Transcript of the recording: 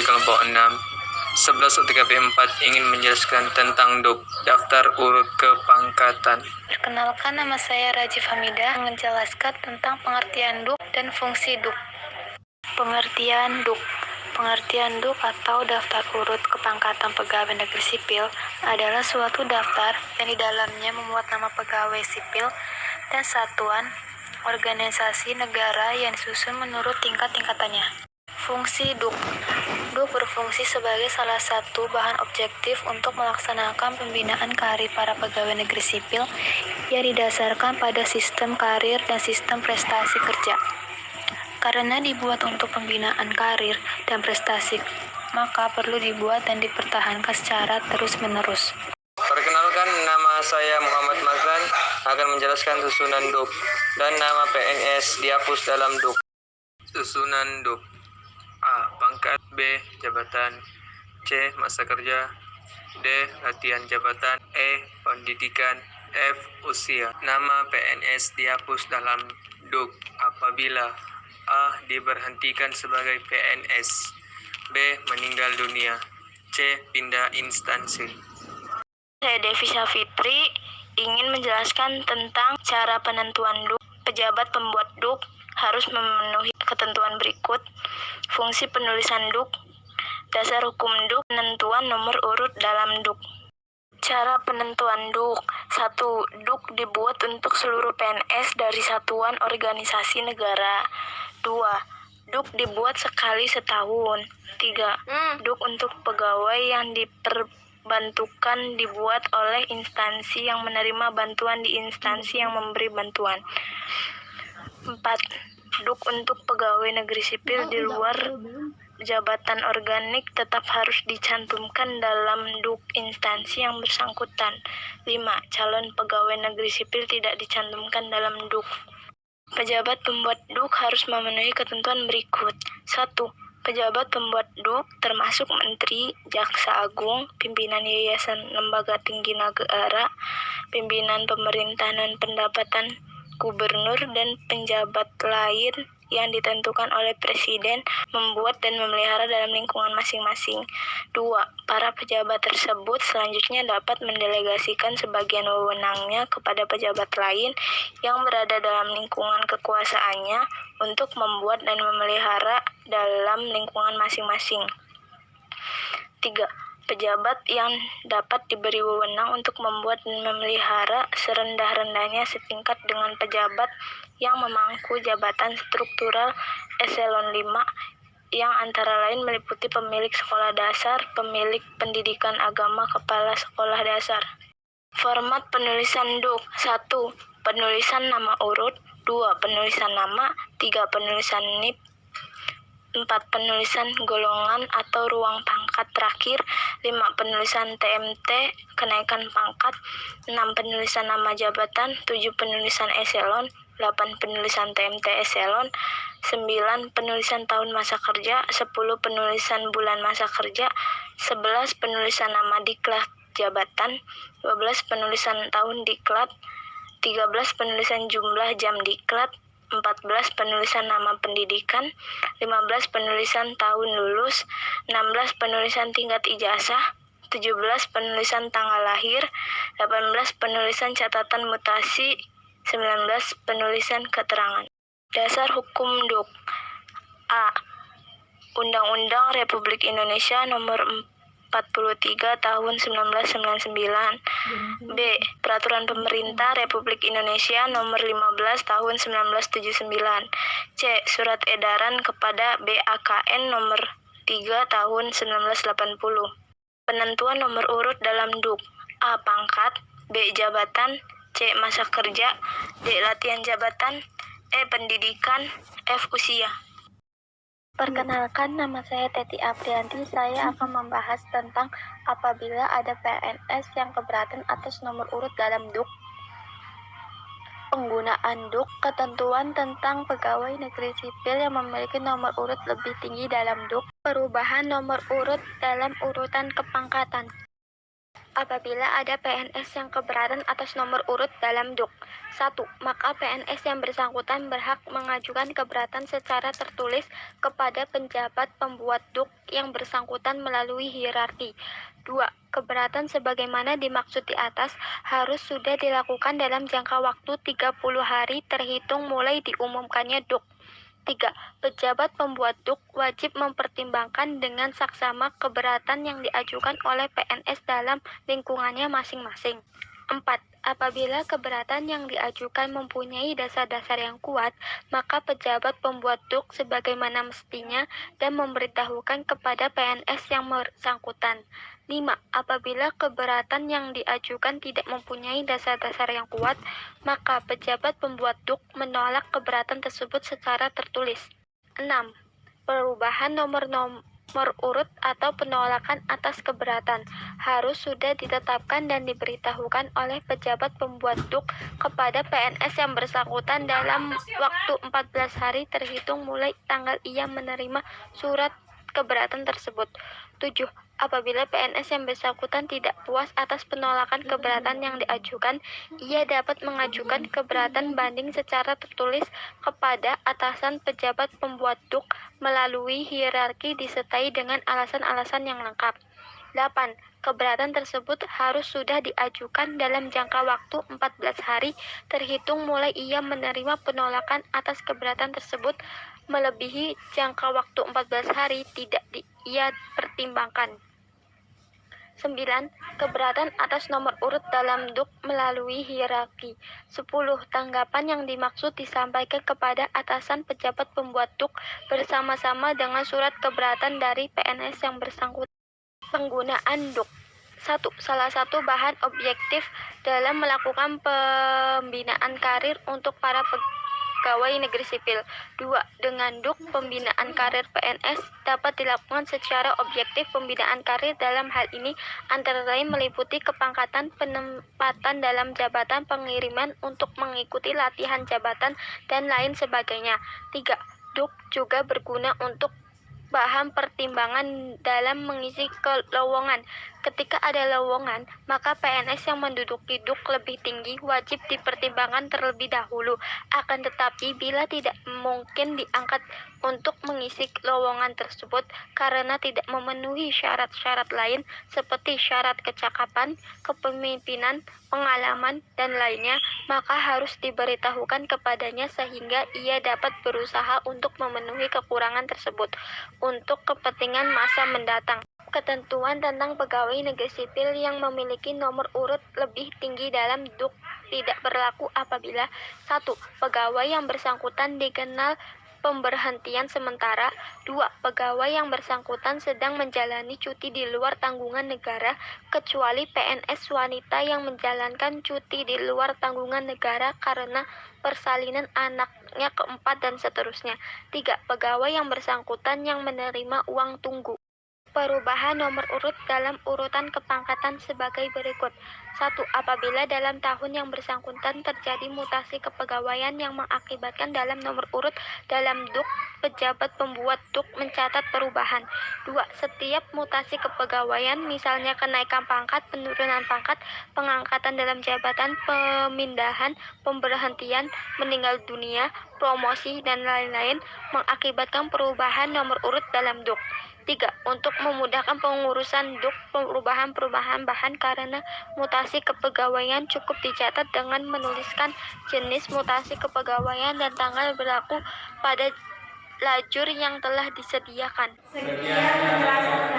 kelompok 6. 11 UTKP 4 ingin menjelaskan tentang DUK, daftar urut kepangkatan. Perkenalkan, nama saya Rajif Hamidah, menjelaskan tentang pengertian DUK dan fungsi DUK. Pengertian DUK. Pengertian DUK atau daftar urut kepangkatan pegawai negeri sipil adalah suatu daftar yang di dalamnya memuat nama pegawai sipil dan satuan organisasi negara yang disusun menurut tingkatannya. Fungsi DUK. DUK berfungsi sebagai salah satu bahan objektif untuk melaksanakan pembinaan karir para pegawai negeri sipil yang didasarkan pada sistem karir dan sistem prestasi kerja. Karena dibuat untuk pembinaan karir dan prestasi, maka perlu dibuat dan dipertahankan secara terus-menerus. Perkenalkan, nama saya Muhammad Mazlan, akan menjelaskan susunan DUK dan nama PNS dihapus dalam DUK. Susunan DUK: A. Pangkat. B. Jabatan. C. Masa kerja. D. Latihan jabatan. E. Pendidikan. F. Usia. Nama PNS dihapus dalam DUK apabila: A. Diberhentikan sebagai PNS. B. Meninggal dunia. C. Pindah instansi. Saya Devi Syafitri ingin menjelaskan tentang cara penentuan DUK. Pejabat pembuat DUK harus memenuhi ketentuan berikut. Fungsi penulisan DUK, dasar hukum DUK, penentuan nomor urut dalam DUK. Cara penentuan DUK. 1. DUK dibuat untuk seluruh PNS dari satuan organisasi negara. 2. DUK dibuat sekali setahun. 3. DUK untuk pegawai yang diperbantukan dibuat oleh instansi yang menerima bantuan di instansi yang memberi bantuan. 4. DUK untuk pegawai negeri sipil di luar jabatan organik tetap harus dicantumkan dalam DUK instansi yang bersangkutan. 5. Calon pegawai negeri sipil tidak dicantumkan dalam DUK. Pejabat pembuat DUK harus memenuhi ketentuan berikut. 1. Pejabat pembuat DUK termasuk Menteri, Jaksa Agung, pimpinan Yayasan Lembaga Tinggi Negara, pimpinan pemerintahan dan pendapatan gubernur, dan penjabat lain yang ditentukan oleh Presiden, membuat dan memelihara dalam lingkungan masing-masing. 2. Para pejabat tersebut selanjutnya dapat mendelegasikan sebagian wewenangnya kepada pejabat lain yang berada dalam lingkungan kekuasaannya untuk membuat dan memelihara dalam lingkungan masing-masing. 3. Pejabat yang dapat diberi wewenang untuk membuat dan memelihara serendah-rendahnya setingkat dengan pejabat yang memangku jabatan struktural eselon 5 yang antara lain meliputi pemilik sekolah dasar, pemilik pendidikan agama, kepala sekolah dasar. Format penulisan DUK. 1. Penulisan nama urut. 2. Penulisan nama. 3. Penulisan NIP. 4. Penulisan golongan atau ruang pangkat terakhir. 5. Penulisan TMT, kenaikan pangkat. 6. Penulisan nama jabatan. 7. Penulisan eselon. 8. Penulisan TMT eselon. 9. Penulisan tahun masa kerja. 10. Penulisan bulan masa kerja. 11. Penulisan nama diklat jabatan. 12. Penulisan tahun diklat. 13. Penulisan jumlah jam diklat. 14. Penulisan nama pendidikan. 15. Penulisan tahun lulus. 16. Penulisan tingkat ijazah. 17. Penulisan tanggal lahir. 18. Penulisan catatan mutasi. 19. Penulisan keterangan. Dasar hukum DUK. A. Undang-Undang Republik Indonesia Nomor 43 Tahun 1999. B. Peraturan Pemerintah Republik Indonesia Nomor 15 Tahun 1979. C. Surat Edaran kepada BAKN Nomor 3 Tahun 1980. Penentuan nomor urut dalam DUK. A. Pangkat. B. Jabatan. C. Masa kerja. D. Latihan jabatan. E. Pendidikan. F. Usia. Perkenalkan, nama saya Teti Aprianti. Saya akan membahas tentang apabila ada PNS yang keberatan atas nomor urut dalam DUK. Penggunaan DUK, ketentuan tentang pegawai negeri sipil yang memiliki nomor urut lebih tinggi dalam DUK. Perubahan nomor urut dalam urutan kepangkatan. Apabila ada PNS yang keberatan atas nomor urut dalam Duk. 1. Maka PNS yang bersangkutan berhak mengajukan keberatan secara tertulis kepada penjabat pembuat Duk yang bersangkutan melalui hierarki. 2. Keberatan sebagaimana dimaksud di atas harus sudah dilakukan dalam jangka waktu 30 hari terhitung mulai diumumkannya Duk. 3. Pejabat pembuat Duk wajib mempertimbangkan dengan saksama keberatan yang diajukan oleh PNS dalam lingkungannya masing-masing. 4. Apabila keberatan yang diajukan mempunyai dasar-dasar yang kuat, maka pejabat pembuat Duk sebagaimana mestinya dan memberitahukan kepada PNS yang bersangkutan. 5. Apabila keberatan yang diajukan tidak mempunyai dasar-dasar yang kuat, maka pejabat pembuat Duk menolak keberatan tersebut secara tertulis. 6. Perubahan nomor urut atau penolakan atas keberatan harus sudah ditetapkan dan diberitahukan oleh pejabat pembuat Duk kepada PNS yang bersangkutan dalam waktu 14 hari terhitung mulai tanggal ia menerima surat keberatan tersebut. 7. Apabila PNS yang bersangkutan tidak puas atas penolakan keberatan yang diajukan, ia dapat mengajukan keberatan banding secara tertulis kepada atasan pejabat pembuat Duk melalui hierarki disertai dengan alasan-alasan yang lengkap. 8. Keberatan tersebut harus sudah diajukan dalam jangka waktu 14 hari terhitung mulai ia menerima penolakan atas keberatan tersebut. Melebihi jangka waktu 14 hari tidak ia pertimbangkan. 9. Keberatan atas nomor urut dalam Duk melalui hierarki. 10. Tanggapan yang dimaksud disampaikan kepada atasan pejabat pembuat Duk bersama-sama dengan surat keberatan dari PNS yang bersangkutan. Penggunaan Duk. 1. Salah satu bahan objektif dalam melakukan pembinaan karir untuk para pegawai negeri sipil. 2. Dengan Duk, pembinaan karir PNS dapat dilakukan secara objektif. Pembinaan karir dalam hal ini antara lain meliputi kepangkatan, penempatan dalam jabatan, pengiriman untuk mengikuti latihan jabatan, dan lain sebagainya. 3. Duk juga berguna untuk bahan pertimbangan dalam mengisi lowongan. Ketika ada lowongan, maka PNS yang menduduki Duk lebih tinggi wajib dipertimbangkan terlebih dahulu. Akan tetapi, bila tidak mungkin diangkat untuk mengisi lowongan tersebut karena tidak memenuhi syarat-syarat lain seperti syarat kecakapan, kepemimpinan, pengalaman, dan lainnya, maka harus diberitahukan kepadanya sehingga ia dapat berusaha untuk memenuhi kekurangan tersebut untuk kepentingan masa mendatang. Ketentuan tentang pegawai negeri sipil yang memiliki nomor urut lebih tinggi dalam Duk tidak berlaku apabila 1. Pegawai yang bersangkutan dikenal pemberhentian sementara. 2. Pegawai yang bersangkutan sedang menjalani cuti di luar tanggungan negara, kecuali PNS wanita yang menjalankan cuti di luar tanggungan negara karena persalinan anaknya keempat dan seterusnya. 3. Pegawai yang bersangkutan yang menerima uang tunggu. Perubahan nomor urut dalam urutan kepangkatan sebagai berikut. 1. Apabila dalam tahun yang bersangkutan terjadi mutasi kepegawaian yang mengakibatkan dalam nomor urut dalam Duk, pejabat pembuat Duk mencatat perubahan. 2. Setiap mutasi kepegawaian, misalnya kenaikan pangkat, penurunan pangkat, pengangkatan dalam jabatan, pemindahan, pemberhentian, meninggal dunia, promosi, dan lain-lain, mengakibatkan perubahan nomor urut dalam Duk. 3. Untuk memudahkan pengurusan Duk, perubahan bahan karena mutasi kepegawaian cukup dicatat dengan menuliskan jenis mutasi kepegawaian dan tanggal berlaku pada lajur yang telah disediakan. Sekian penjelasan